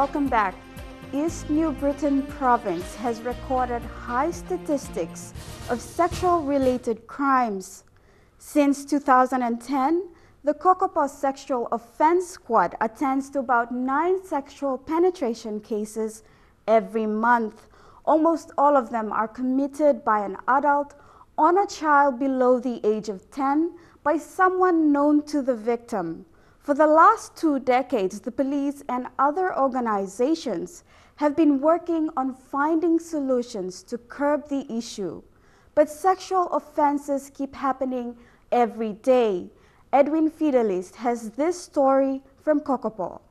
Welcome back. East New Britain province has recorded high statistics of sexual-related crimes. Since 2010, the Kokopo Sexual Offence Squad attends to about 9 sexual penetration cases every month. Almost all of them are committed by an adult on a child below the age of 10 by someone known to the victim. For the last 2 decades, the police and other organizations have been working on finding solutions to curb the issue. But sexual offenses keep happening every day. Edwin Fidelist has this story from Kokopo.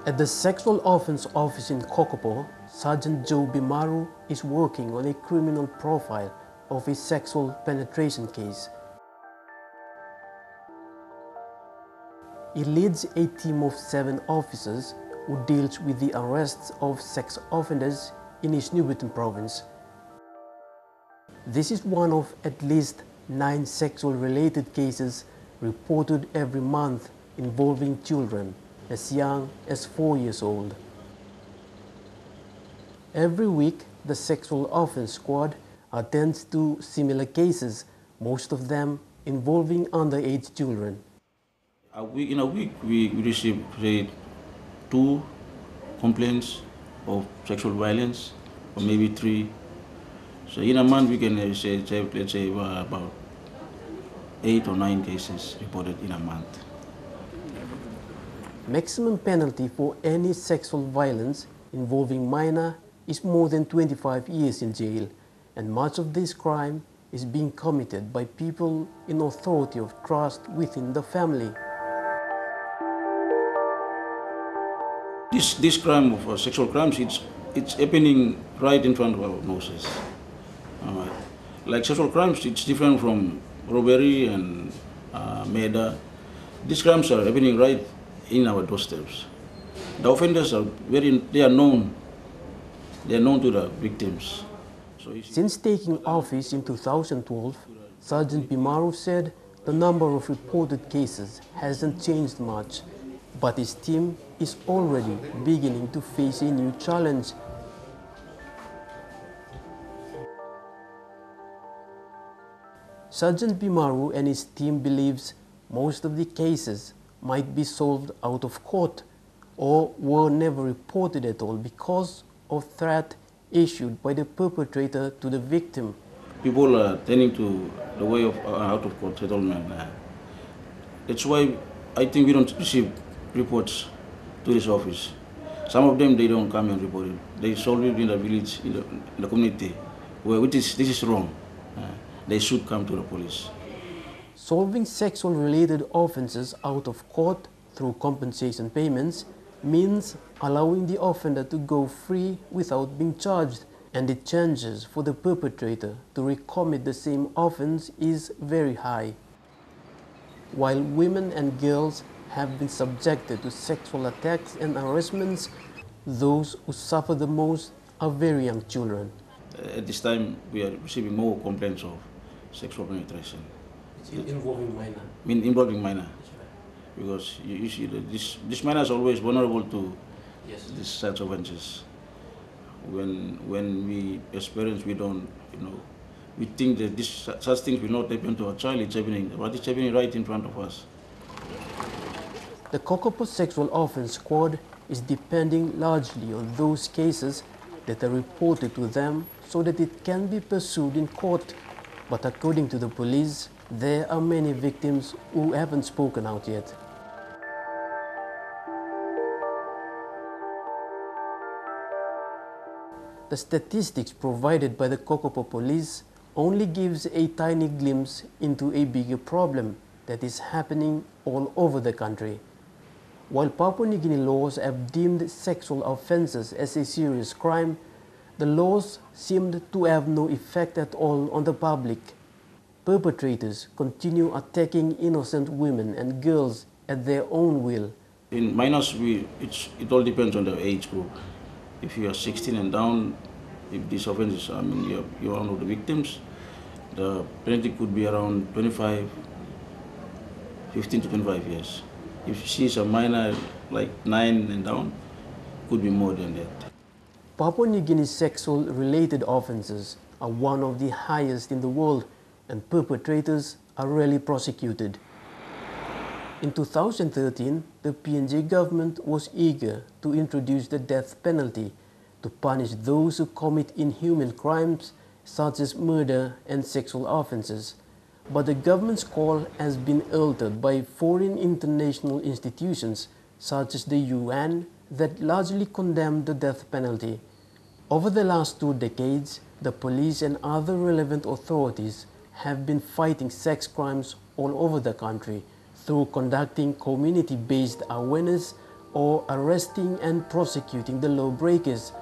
At the Sexual Offence Office in Kokopo, Sergeant Joe Bimaru is working on a criminal profile of a sexual penetration case. He leads a team of 7 officers who deals with the arrests of sex offenders in East New Britain province. This is one of at least 9 sexual-related cases reported every month involving children as young as 4 years old. Every week, the Sexual Offence Squad attends to similar cases, most of them involving underage children. In a week, we receive, say, 2 complaints of sexual violence, or maybe 3. So in a month, we can let's say about 8 or 9 cases reported in a month. Maximum penalty for any sexual violence involving minor is more than 25 years in jail, and much of this crime is being committed by people in authority of trust within the family. This crime of sexual crimes, it's happening right in front of our noses. Like sexual crimes, it's different from robbery and murder. These crimes are happening right in our doorsteps. The offenders are they are known to the victims. Since taking office in 2012, Sergeant Bimaru said the number of reported cases hasn't changed much, but his team is already beginning to face a new challenge. Sergeant Bimaru and his team believes most of the cases might be solved out of court or were never reported at all because of threat issued by the perpetrator to the victim. People are turning to the way of out-of-court settlement. That's why I think we don't receive reports to this office. Some of them, they don't come and report it. They solve it in the village, in the community, where this is wrong. They should come to the police. Solving sexual-related offences out of court through compensation payments means allowing the offender to go free without being charged, and the chances for the perpetrator to recommit the same offence is very high. While women and girls have been subjected to sexual attacks and harassments, those who suffer the most are very young children. At this time, we are receiving more complaints of sexual penetration. Involving minor. Involving minor. Because you see that this minor is always vulnerable to these such offences. When we experience, we don't, we think that such things will not happen to a child. It's happening, but it's happening right in front of us. The Kokopo Sexual Offence Squad is depending largely on those cases that are reported to them so that it can be pursued in court. But according to the police, there are many victims who haven't spoken out yet. The statistics provided by the Kokopo police only gives a tiny glimpse into a bigger problem that is happening all over the country. While Papua New Guinea laws have deemed sexual offences as a serious crime, the laws seemed to have no effect at all on the public. Perpetrators continue attacking innocent women and girls at their own will. In minors, it all depends on the age group. If you are 16 and down, if this offense is, you're one of the victims, the penalty could be around 15 to 25 years. If she's a minor, like 9 and down, could be more than that. Papua New Guinea's sexual-related offences are one of the highest in the world, and perpetrators are rarely prosecuted. In 2013, the PNG government was eager to introduce the death penalty to punish those who commit inhuman crimes such as murder and sexual offences. But the government's call has been altered by foreign international institutions such as the UN that largely condemned the death penalty. Over the last 2 decades, the police and other relevant authorities have been fighting sex crimes all over the country through conducting community-based awareness or arresting and prosecuting the lawbreakers,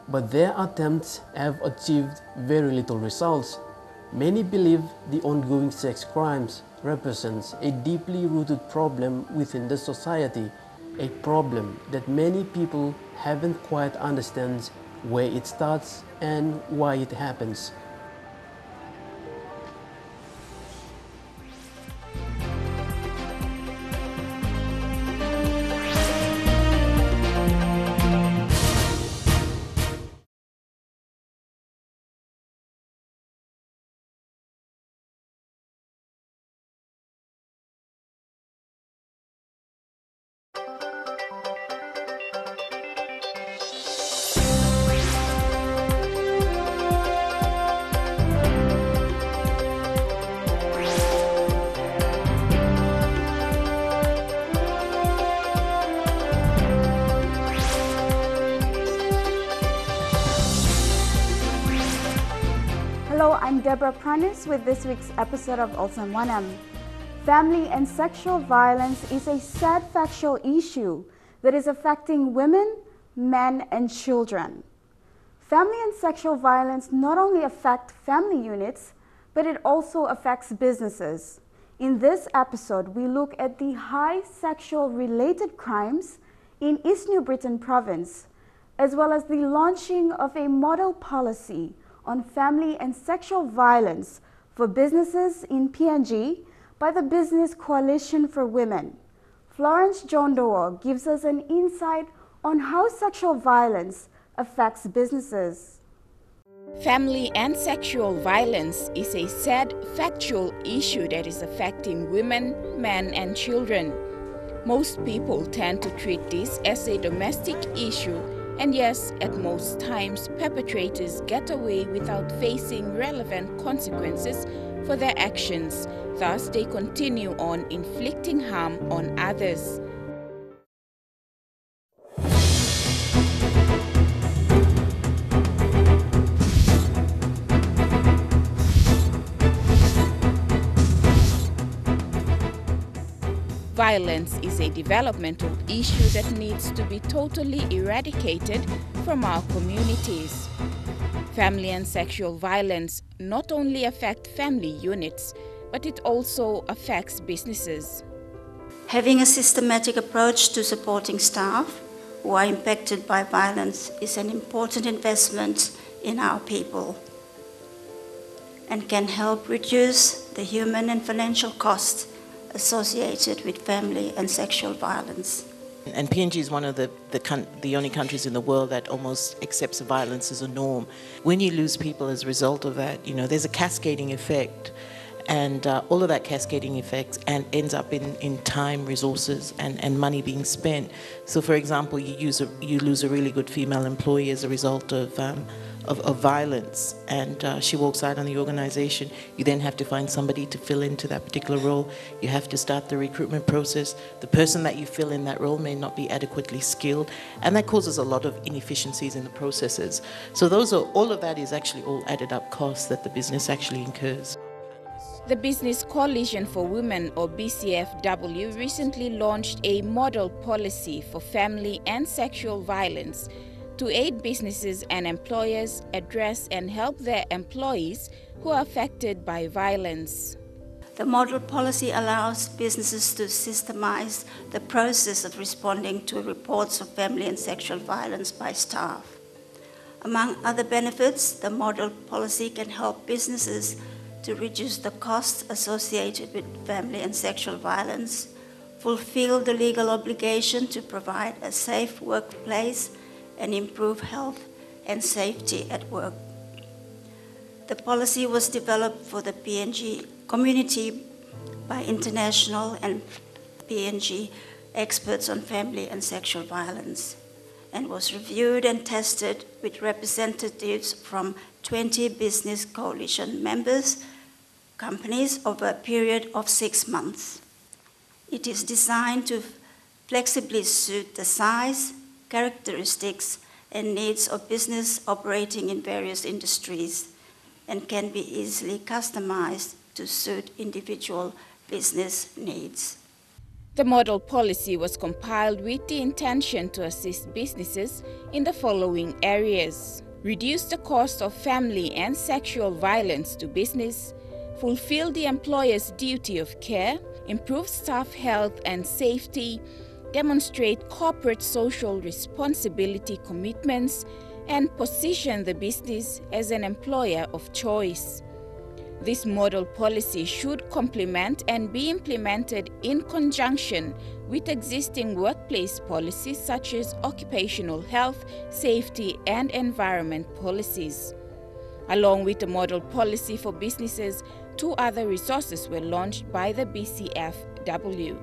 but their attempts have achieved very little results. Many believe the ongoing sex crimes represents a deeply rooted problem within the society, a problem that many people haven't quite understand where it starts and why it happens. Hello, I'm Deborah Pranis with this week's episode of Olsem Wanem. Family and sexual violence is a sad factual issue that is affecting women, men, and children. Family and sexual violence not only affect family units, but it also affects businesses. In this episode, we look at the high sexual-related crimes in East New Britain province, as well as the launching of a model policy on family and sexual violence for businesses in PNG by the Business Coalition for Women. Florence Jondowo gives us an insight on how sexual violence affects businesses. Family and sexual violence is a sad, factual issue that is affecting women, men, and children. Most people tend to treat this as a domestic issue, and yes, at most times, perpetrators get away without facing relevant consequences for their actions. Thus, they continue on inflicting harm on others. Violence is a developmental issue that needs to be totally eradicated from our communities. Family and sexual violence not only affect family units, but it also affects businesses. Having a systematic approach to supporting staff who are impacted by violence is an important investment in our people and can help reduce the human and financial costs associated with family and sexual violence. And PNG is one of the only countries in the world that almost accepts violence as a norm. When you lose people as a result of that, there's a cascading effect. And all of that cascading effects ends up in time, resources, and money being spent. So, for example, you lose a really good female employee as a result of violence, and she walks out on the organization. You then have to find somebody to fill into that particular role. You have to start the recruitment process. The person that you fill in that role may not be adequately skilled, and that causes a lot of inefficiencies in the processes. So all of that is actually all added up costs that the business actually incurs. The Business Coalition for Women, or BCFW, recently launched a model policy for family and sexual violence to aid businesses and employers address and help their employees who are affected by violence. The model policy allows businesses to systemize the process of responding to reports of family and sexual violence by staff. Among other benefits, the model policy can help businesses to reduce the costs associated with family and sexual violence, fulfill the legal obligation to provide a safe workplace, and improve health and safety at work. The policy was developed for the PNG community by international and PNG experts on family and sexual violence, and was reviewed and tested with representatives from 20 business coalition members companies over a period of 6 months. It is designed to flexibly suit the size, characteristics, and needs of business operating in various industries, and can be easily customized to suit individual business needs. The model policy was compiled with the intention to assist businesses in the following areas: reduce the cost of family and sexual violence to business, fulfill the employer's duty of care, improve staff health and safety, demonstrate corporate social responsibility commitments, and position the business as an employer of choice. This model policy should complement and be implemented in conjunction with existing workplace policies such as occupational health, safety, and environment policies. Along with the model policy for businesses, 2 other resources were launched by the BCFW.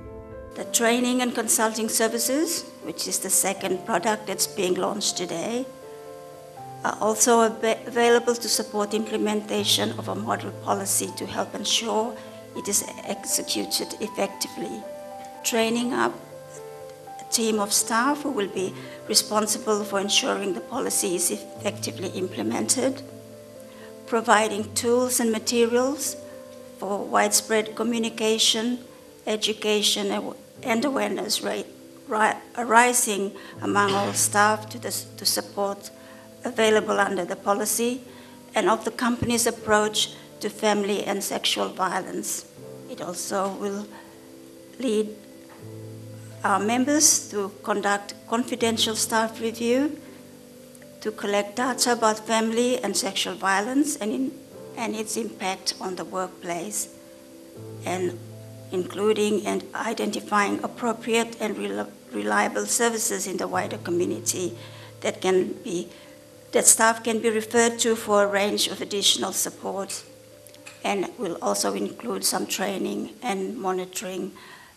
The training and consulting services, which is the second product that's being launched today, are also available to support implementation of a model policy to help ensure it is executed effectively. Training up a team of staff who will be responsible for ensuring the policy is effectively implemented, providing tools and materials for widespread communication, education, and awareness arising among all staff to support available under the policy, and of the company's approach to family and sexual violence. It also will lead our members to conduct confidential staff review, to collect data about family and sexual violence and its impact on the workplace, and including and identifying appropriate and reliable services in the wider community that staff can be referred to for a range of additional support, and will also include some training and monitoring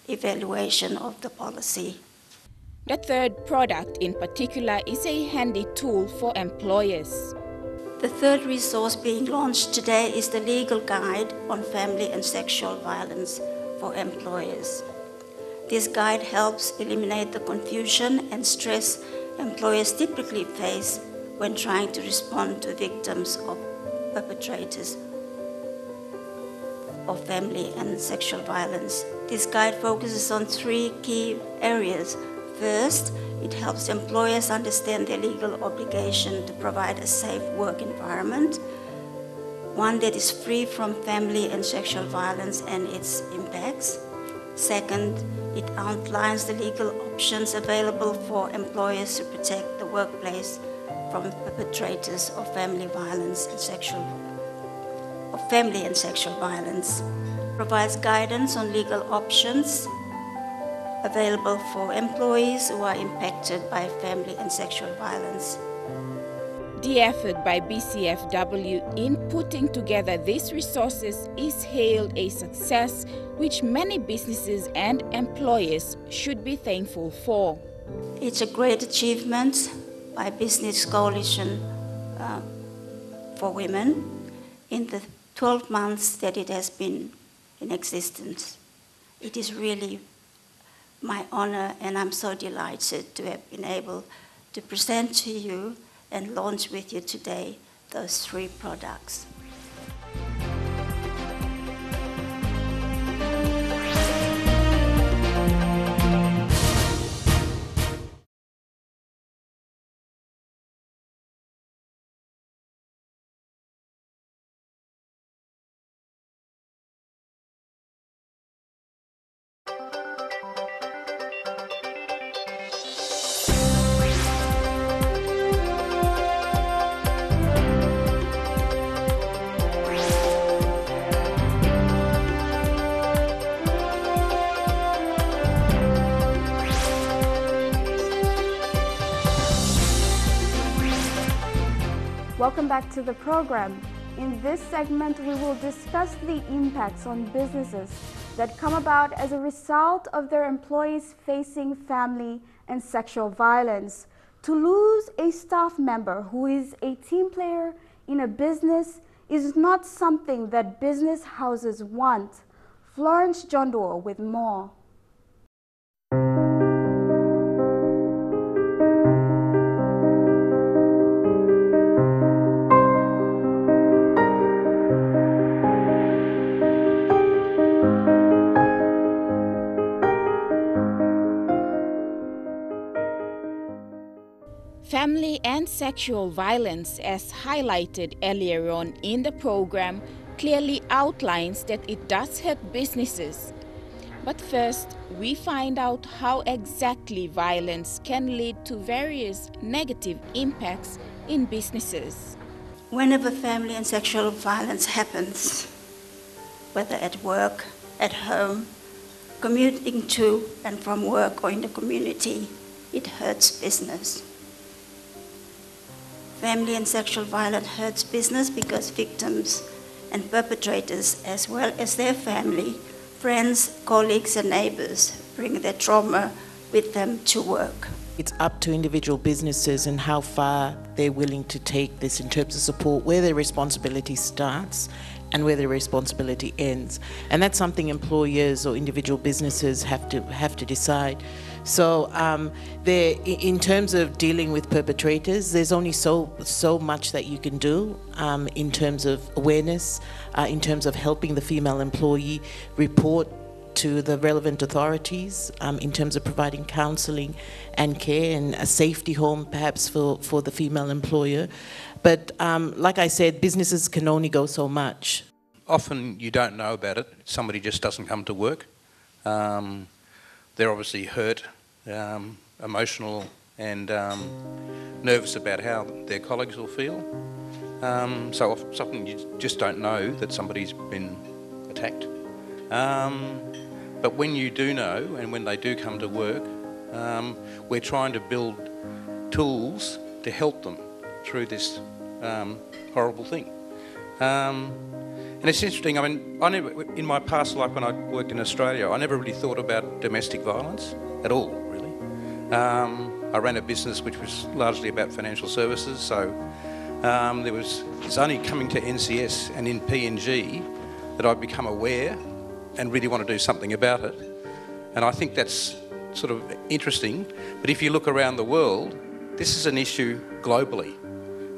evaluation of the policy. The third product in particular is a handy tool for employers. The third resource being launched today is the legal guide on family and sexual violence for employers. This guide helps eliminate the confusion and stress employers typically face when trying to respond to victims of perpetrators of family and sexual violence. This guide focuses on 3 key areas. First, it helps employers understand their legal obligation to provide a safe work environment, one that is free from family and sexual violence and its impacts. Second, it outlines the legal options available for employers to protect the workplace from perpetrators of family and sexual violence. Provides guidance on legal options available for employees who are impacted by family and sexual violence. The effort by BCFW in putting together these resources is hailed a success which many businesses and employers should be thankful for. It's a great achievement by Business Coalition for Women in the 12 months that it has been in existence. It is really my honor, and I'm so delighted to have been able to present to you and launch with you today those 3 products. Welcome back to the program. In this segment, we will discuss the impacts on businesses that come about as a result of their employees facing family and sexual violence. To lose a staff member who is a team player in a business is not something that business houses want. Florence Jondor with more. Family and sexual violence, as highlighted earlier on in the program, clearly outlines that it does hurt businesses. But first, we find out how exactly violence can lead to various negative impacts in businesses. Whenever family and sexual violence happens, whether at work, at home, commuting to and from work or in the community, it hurts business. Family and sexual violence hurts business because victims and perpetrators, as well as their family, friends, colleagues and neighbours, bring their trauma with them to work. It's up to individual businesses and how far they're willing to take this in terms of support, where their responsibility starts and where their responsibility ends. And that's something employers or individual businesses have to decide. So in terms of dealing with perpetrators, there's only so much that you can do in terms of awareness, in terms of helping the female employee report to the relevant authorities, in terms of providing counselling and care and a safety home perhaps for the female employer. But like I said, businesses can only go so much. Often you don't know about it. Somebody just doesn't come to work. They're obviously hurt, emotional and nervous about how their colleagues will feel. So often you just don't know that somebody's been attacked. But when you do know and when they do come to work, we're trying to build tools to help them through this horrible thing. And it's interesting, I mean, in my past life when I worked in Australia, I never really thought about domestic violence at all, really. I ran a business which was largely about financial services, so it's only coming to NCS and in PNG that I've become aware and really want to do something about it. And I think that's sort of interesting, but if you look around the world, this is an issue globally.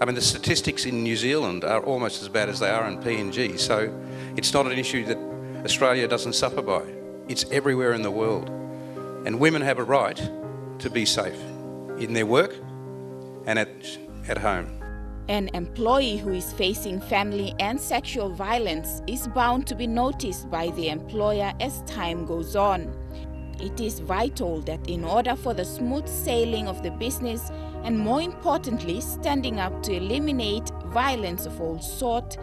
I mean, the statistics in New Zealand are almost as bad as they are in PNG, so it's not an issue that Australia doesn't suffer by. It's everywhere in the world. And women have a right to be safe in their work and at home. An employee who is facing family and sexual violence is bound to be noticed by the employer as time goes on. It is vital that in order for the smooth sailing of the business and more importantly, standing up to eliminate violence of all sorts,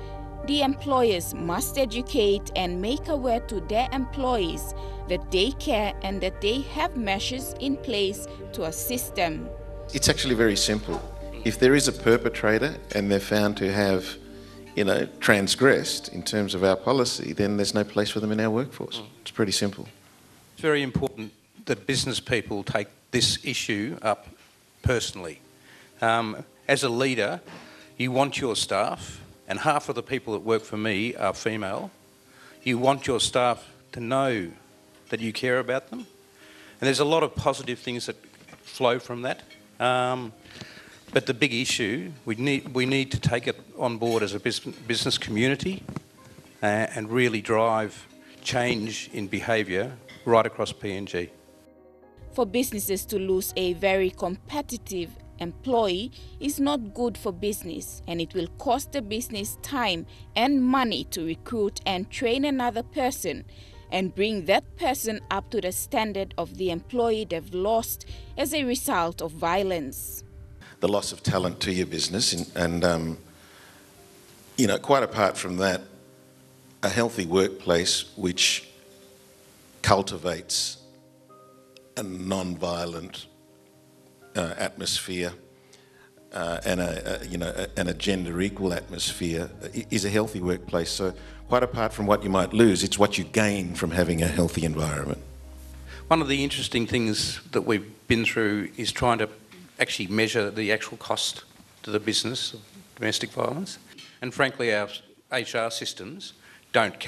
the employers must educate and make aware to their employees that they care and that they have measures in place to assist them. It's actually very simple. If there is a perpetrator and they're found to have, transgressed in terms of our policy, then there's no place for them in our workforce. It's pretty simple. It's very important that business people take this issue up personally. As a leader, you want your staff, and half of the people that work for me are female, you want your staff to know that you care about them. And there's a lot of positive things that flow from that. But the big issue, we need to take it on board as a business community and really drive change in behaviour right across PNG. For businesses to lose a very competitive employee is not good for business, and it will cost the business time and money to recruit and train another person and bring that person up to the standard of the employee they've lost as a result of violence. The loss of talent to your business and quite apart from that, a healthy workplace which cultivates a non-violent atmosphere and a gender equal atmosphere is a healthy workplace. So quite apart from what you might lose, it's what you gain from having a healthy environment. One of the interesting things that we've been through is trying to actually measure the actual cost to the business of domestic violence. And frankly, our HR systems don't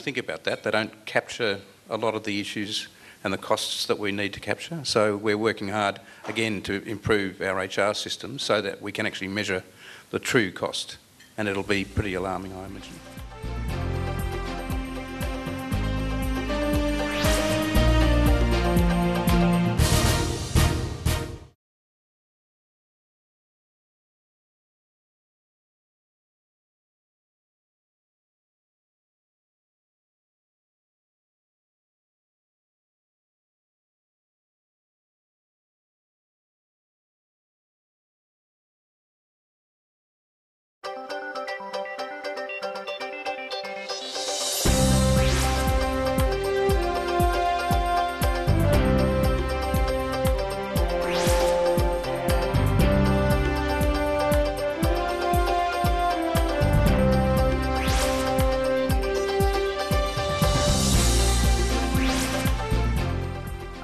think about that. They don't capture a lot of the issues and the costs that we need to capture. So we're working hard, again, to improve our HR systems so that we can actually measure the true cost. And it'll be pretty alarming, I imagine.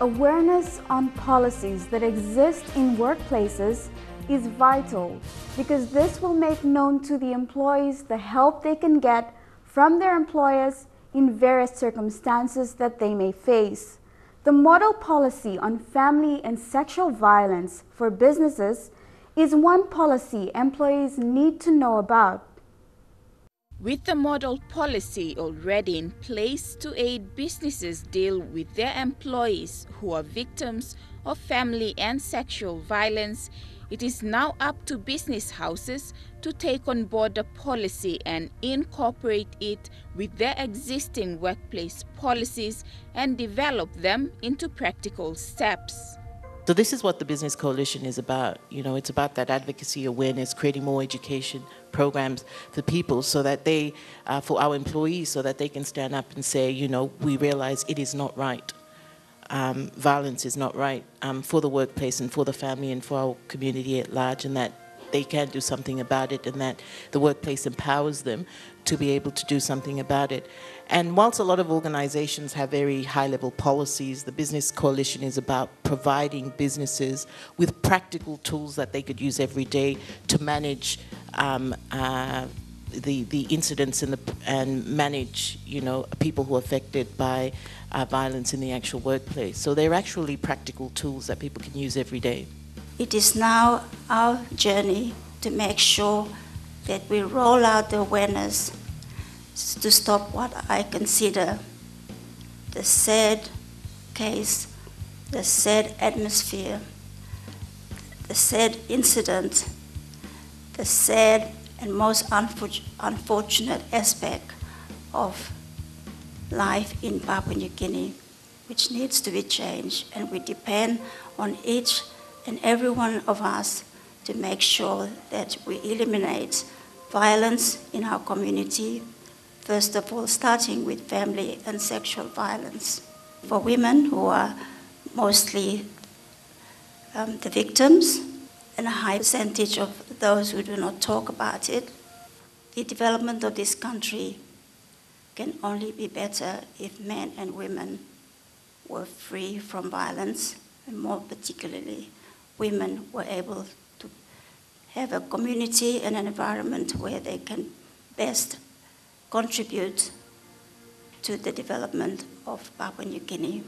Awareness on policies that exist in workplaces is vital because this will make known to the employees the help they can get from their employers in various circumstances that they may face. The model policy on family and sexual violence for businesses is one policy employees need to know about. With the model policy already in place to aid businesses deal with their employees who are victims of family and sexual violence, it is now up to business houses to take on board the policy and incorporate it with their existing workplace policies and develop them into practical steps. So this is what the Business Coalition is about. You know, it's about that advocacy, awareness, creating more education programs for people so that they, for our employees, so that they can stand up and say, you know, we realize it is not right. Violence is not right for the workplace and for the family and for our community at large, and that they can do something about it, and that the workplace empowers them to be able to do something about it. And whilst a lot of organizations have very high-level policies, the Business Coalition is about providing businesses with practical tools that they could use every day to manage the incidents and manage, you know, people who are affected by violence in the actual workplace. So they're actually practical tools that people can use every day. It is now our journey to make sure that we roll out the awareness to stop what I consider the sad case, the sad atmosphere, the sad incident, the sad and most unfortunate aspect of life in Papua New Guinea, which needs to be changed, and we depend on each and every one of us to make sure that we eliminate violence in our community, first of all starting with family and sexual violence. For women who are mostly the victims and a high percentage of those who do not talk about it, the development of this country can only be better if men and women were free from violence, and more particularly women were able to have a community and an environment where they can best contribute to the development of Papua New Guinea.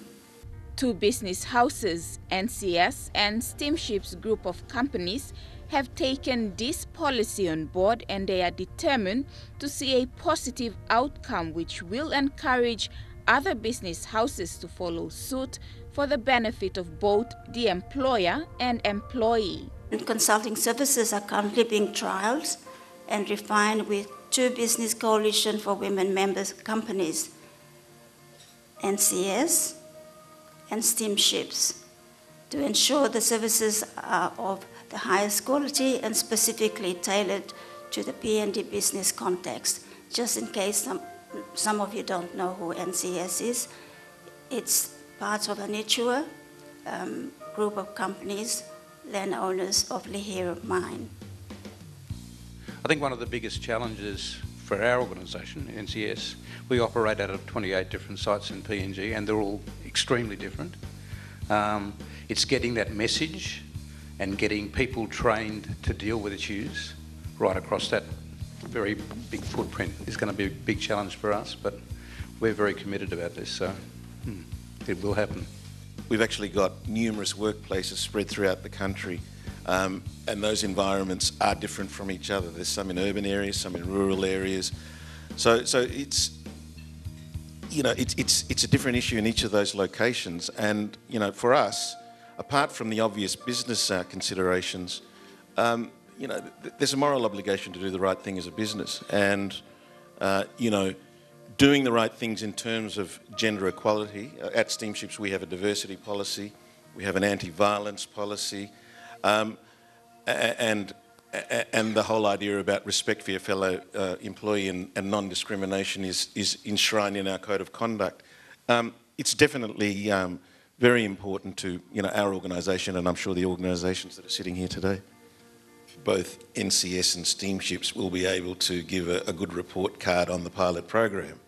Two business houses, NCS and Steamship's group of companies, have taken this policy on board, and they are determined to see a positive outcome which will encourage other business houses to follow suit for the benefit of both the employer and employee. And consulting services are currently being trialled and refined with two business coalition for women members companies, NCS and Steamships, to ensure the services are of the highest quality and specifically tailored to the PND business context. Just in case some of you don't know who NCS is, it's part of a Nichua group of companies landowners of Lihir mine. I think one of the biggest challenges for our organisation, NCS, we operate out of 28 different sites in PNG and they're all extremely different. It's getting that message and getting people trained to deal with issues right across that very big footprint is going to be a big challenge for us, but we're very committed about this, so it will happen. We've actually got numerous workplaces spread throughout the country, and those environments are different from each other. There's some in urban areas, some in rural areas. So it's, you know, it's a different issue in each of those locations. And, you know, for us, apart from the obvious business considerations, you know, there's a moral obligation to do the right thing as a business. And, you know, doing the right things in terms of gender equality. At Steamships we have a diversity policy, we have an anti-violence policy, and the whole idea about respect for your fellow employee and non-discrimination is enshrined in our code of conduct. It's definitely very important to, you know, our organisation, and I'm sure the organisations that are sitting here today. Both NCS and Steamships will be able to give a good report card on the pilot program,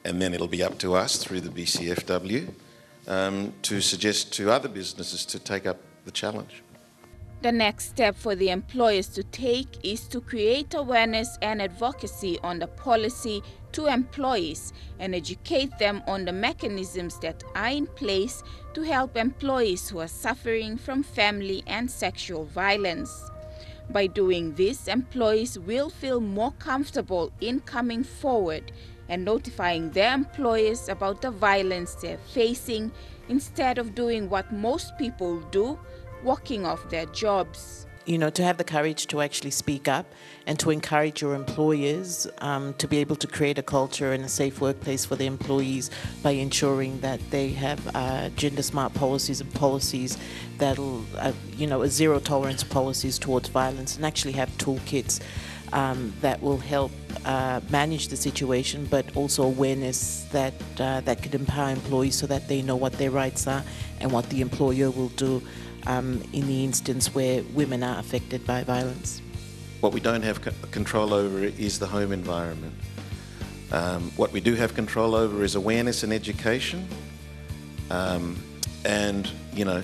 and then it'll be up to us through the BCFW to suggest to other businesses to take up the challenge. The next step for the employers to take is to create awareness and advocacy on the policy to employees and educate them on the mechanisms that are in place to help employees who are suffering from family and sexual violence. By doing this, employees will feel more comfortable in coming forward and notifying their employers about the violence they're facing instead of doing what most people do, walking off their jobs. You know, to have the courage to actually speak up and to encourage your employers to be able to create a culture and a safe workplace for the employees by ensuring that they have gender-smart policies and policies that'll, you know, zero tolerance policies towards violence, and actually have toolkits that will help manage the situation, but also awareness that that could empower employees so that they know what their rights are and what the employer will do in the instance where women are affected by violence. What we don't have control over is the home environment. What we do have control over is awareness and education, and, you know,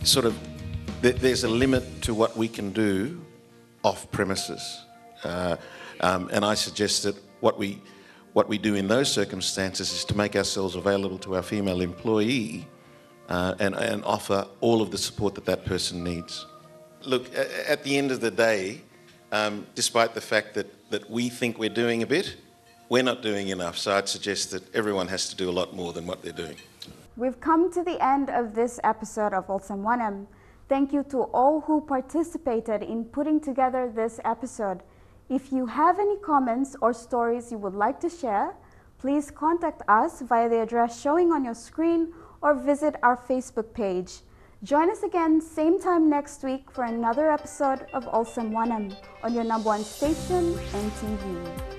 sort of there's a limit to what we can do off premises, and I suggest that what we do in those circumstances is to make ourselves available to our female employee and offer all of the support that that person needs. Look, at the end of the day, despite the fact that we think we're doing a bit, we're not doing enough, so I'd suggest that everyone has to do a lot more than what they're doing. We've come to the end of this episode of Olsem Wanem. Thank you to all who participated in putting together this episode. If you have any comments or stories you would like to share, please contact us via the address showing on your screen or visit our Facebook page. Join us again same time next week for another episode of Olsem Wanem on your #1 station, NTV.